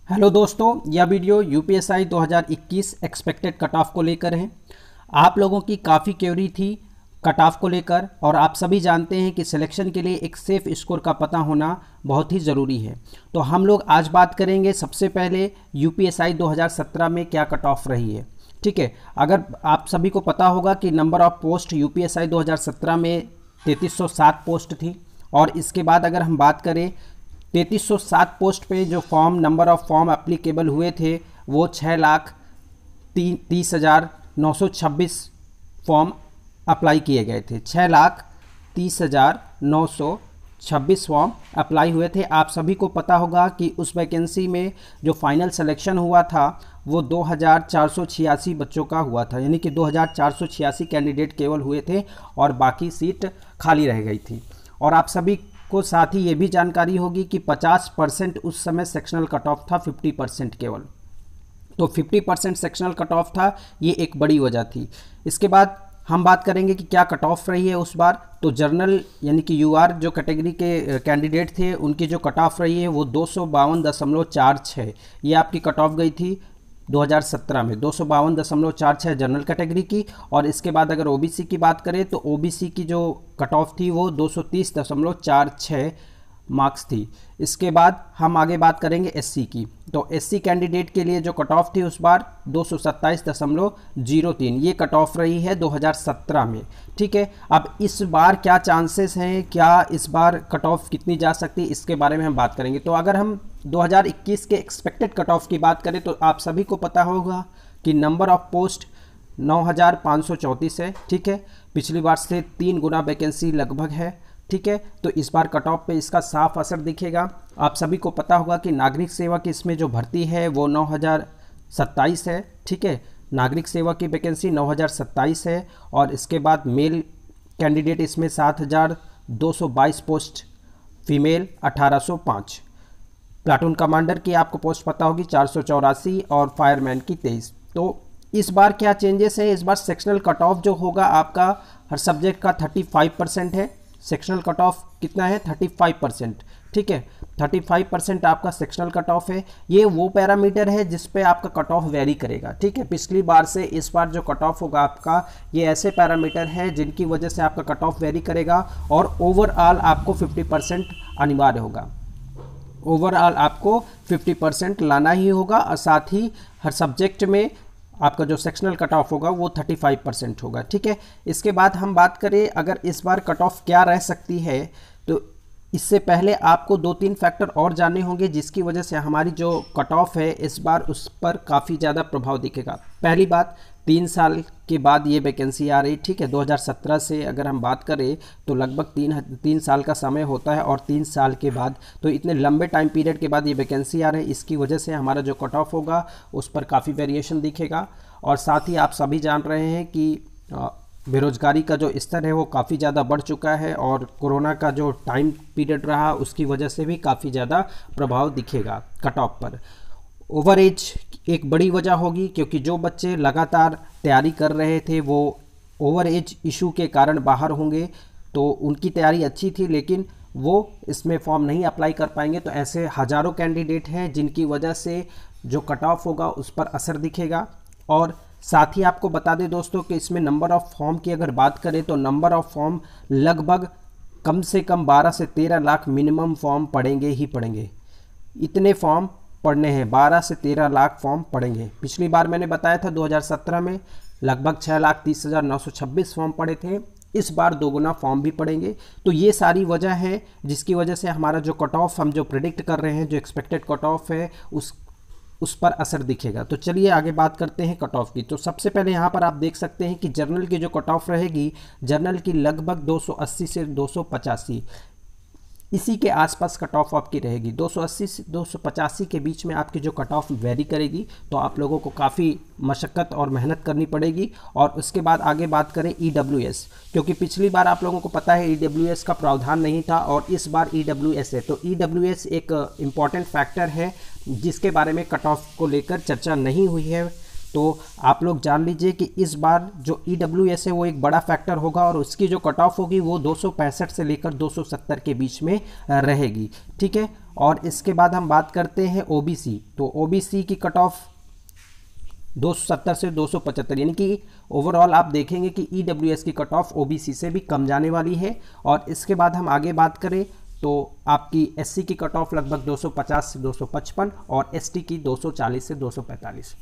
Hello दोस्तों, यह video UPSC 2021 expected cut off को लेकर है। आप लोगों की काफ़ी क्वेरी थी कट ऑफ को लेकर और आप सभी जानते हैं कि सिलेक्शन के लिए एक सेफ स्कोर का पता होना बहुत ही ज़रूरी है। तो हम लोग आज बात करेंगे सबसे पहले यूपीएससी 2017 में क्या कट ऑफ रही है। ठीक है, अगर आप सभी को पता होगा कि नंबर ऑफ पोस्ट यूपीएससी 2017 में 3307 पोस्ट थी और इसके बाद अगर हम बात करें 3307 पोस्ट पे जो नंबर ऑफ फॉर्म एप्लीकेबल हुए थे वो 6,30,926 फॉर्म अप्लाई किए गए थे। 6,30,926 फॉर्म अप्लाई हुए थे। आप सभी को पता होगा कि उस वैकेंसी में जो फाइनल सिलेक्शन हुआ था वो 2,486 बच्चों का हुआ था, यानी कि 2,486 कैंडिडेट केवल हुए थे और बाकी सीट खाली रह गई थी। और आप सभी को साथ ही ये भी जानकारी होगी कि 50% उस समय सेक्शनल कट ऑफ था, 50% केवल। तो 50% सेक्शनल कट ऑफ था, ये एक बड़ी वजह थी। इसके बाद हम बात करेंगे कि क्या कट ऑफ रही है उस बार। तो जर्नल यानी कि यूआर जो कैटेगरी के कैंडिडेट थे उनकी जो कट ऑफ रही है वो 252.46, ये आपकी कट ऑफ गई थी 2017 में 252.46 जनरल कैटेगरी की। और इसके बाद अगर ओबीसी की बात करें तो ओबीसी की जो कट ऑफ थी वो 230.46 मार्क्स थी। इसके बाद हम आगे बात करेंगे एससी की। तो एससी कैंडिडेट के लिए जो कट ऑफ थी उस बार 227.03, ये कट ऑफ रही है 2017 में। ठीक है, अब इस बार क्या चांसेस हैं, क्या इस बार कट ऑफ कितनी जा सकती है, इसके बारे में हम बात करेंगे। तो अगर हम 2021 के एक्सपेक्टेड कट ऑफ की बात करें तो आप सभी को पता होगा कि नंबर ऑफ पोस्ट 9,534 है। ठीक है, पिछली बार से 3 गुना वैकेंसी लगभग है। ठीक है, तो इस बार कट ऑफ पे इसका साफ असर दिखेगा। आप सभी को पता होगा कि नागरिक सेवा की इसमें जो भर्ती है वो 9,027 है। ठीक है, नागरिक सेवा की वैकेंसी 9,027 है और इसके बाद मेल कैंडिडेट इसमें 7,222 पोस्ट, फीमेल 1,805। प्लाटून कमांडर की आपको पोस्ट पता होगी 484 और फायरमैन की 23। तो इस बार क्या चेंजेस है, इस बार सेक्शनल कट ऑफ जो होगा आपका हर सब्जेक्ट का 35% है। सेक्शनल कट ऑफ कितना है, 35%। ठीक है, 35% आपका सेक्शनल कट ऑफ है। ये वो पैरामीटर है जिस पे आपका कट ऑफ वेरी करेगा। ठीक है, पिछली बार से इस बार जो कट ऑफ होगा आपका, ये ऐसे पैरामीटर है जिनकी वजह से आपका कट ऑफ वेरी करेगा और ओवरऑल आपको 50% अनिवार्य होगा। ओवरऑल आपको 50% लाना ही होगा और साथ ही हर सब्जेक्ट में आपका जो सेक्शनल कट ऑफ होगा वो 35% होगा। ठीक है, इसके बाद हम बात करें अगर इस बार कट ऑफ क्या रह सकती है, तो इससे पहले आपको 2-3 फैक्टर और जानने होंगे जिसकी वजह से हमारी जो कट ऑफ है इस बार उस पर काफ़ी ज़्यादा प्रभाव दिखेगा। पहली बात, 3 साल के बाद ये वैकेंसी आ रही। ठीक है, 2017 से अगर हम बात करें तो लगभग 3 साल का समय होता है और 3 साल के बाद, तो इतने लंबे टाइम पीरियड के बाद ये वैकेंसी आ रही है। इसकी वजह से हमारा जो कट ऑफ होगा उस पर काफ़ी वेरिएशन दिखेगा। और साथ ही आप सभी जान रहे हैं कि बेरोजगारी का जो स्तर है वो काफ़ी ज़्यादा बढ़ चुका है और कोरोना का जो टाइम पीरियड रहा उसकी वजह से भी काफ़ी ज़्यादा प्रभाव दिखेगा कट ऑफ पर। ओवर एज एक बड़ी वजह होगी क्योंकि जो बच्चे लगातार तैयारी कर रहे थे वो ओवर एज इशू के कारण बाहर होंगे, तो उनकी तैयारी अच्छी थी लेकिन वो इसमें फॉर्म नहीं अप्लाई कर पाएंगे। तो ऐसे हज़ारों कैंडिडेट हैं जिनकी वजह से जो कट ऑफ होगा उस पर असर दिखेगा। और साथ ही आपको बता दें दोस्तों कि इसमें नंबर ऑफ़ फॉर्म की अगर बात करें तो नंबर ऑफ़ फॉर्म लगभग कम से कम 12 से 13 लाख मिनिमम फॉर्म पड़ेंगे ही पड़ेंगे। इतने फॉर्म पढ़ने हैं, 12 से 13 लाख फॉर्म पड़ेंगे। पिछली बार मैंने बताया था 2017 में लगभग 6,30,926 फॉर्म पड़े थे। इस बार 2 गुना फॉर्म भी पड़ेंगे। तो ये सारी वजह है जिसकी वजह से हमारा जो कट ऑफ हम जो प्रेडिक्ट कर रहे हैं, जो एक्सपेक्टेड कट ऑफ है उस पर असर दिखेगा। तो चलिए आगे बात करते हैं कट ऑफ की। तो सबसे पहले यहाँ पर आप देख सकते हैं कि जर्नल की जो कट ऑफ रहेगी, जर्नल की लगभग 280 से 285 इसी के आसपास कट ऑफ आपकी रहेगी। 280 से 285 के बीच में आपकी जो कट ऑफ वेरी करेगी, तो आप लोगों को काफ़ी मशक्क़त और मेहनत करनी पड़ेगी। और उसके बाद आगे बात करें ईडब्ल्यूएस, क्योंकि पिछली बार आप लोगों को पता है ईडब्ल्यूएस का प्रावधान नहीं था और इस बार ईडब्ल्यूएस है। तो ईडब्ल्यूएस एक इम्पॉर्टेंट फैक्टर है जिसके बारे में कट ऑफ को लेकर चर्चा नहीं हुई है। तो आप लोग जान लीजिए कि इस बार जो ईडब्ल्यूएस है वो एक बड़ा फैक्टर होगा और उसकी जो कट ऑफ होगी वो 265 से लेकर 270 के बीच में रहेगी। ठीक है, और इसके बाद हम बात करते हैं ओबीसी, तो ओबीसी की कट ऑफ 270 से 275, यानी कि ओवरऑल आप देखेंगे कि ईडब्ल्यूएस की कट ऑफ ओबीसी से भी कम जाने वाली है। और इसके बाद हम आगे बात करें तो आपकी एससी की कट ऑफ लगभग 250 से 255 और एसटी की 240 से 245।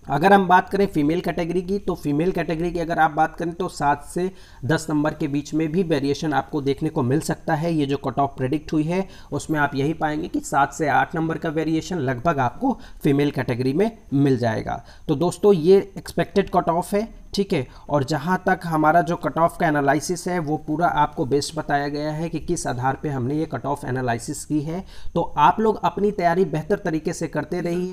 अगर हम बात करें फीमेल कैटेगरी की, तो फीमेल कैटेगरी की अगर आप बात करें तो 7 से 10 नंबर के बीच में भी वेरिएशन आपको देखने को मिल सकता है। ये जो कट ऑफ प्रेडिक्ट हुई है उसमें आप यही पाएंगे कि 7 से 8 नंबर का वेरिएशन लगभग आपको फीमेल कैटेगरी में मिल जाएगा। तो दोस्तों ये एक्सपेक्टेड कट ऑफ है, ठीक है। और जहाँ तक हमारा जो कट ऑफ का एनालिसिस है वो पूरा आपको बेस्ट बताया गया है कि किस आधार पे हमने ये कट ऑफ एनालिसिस की है। तो आप लोग अपनी तैयारी बेहतर तरीके से करते रहिए।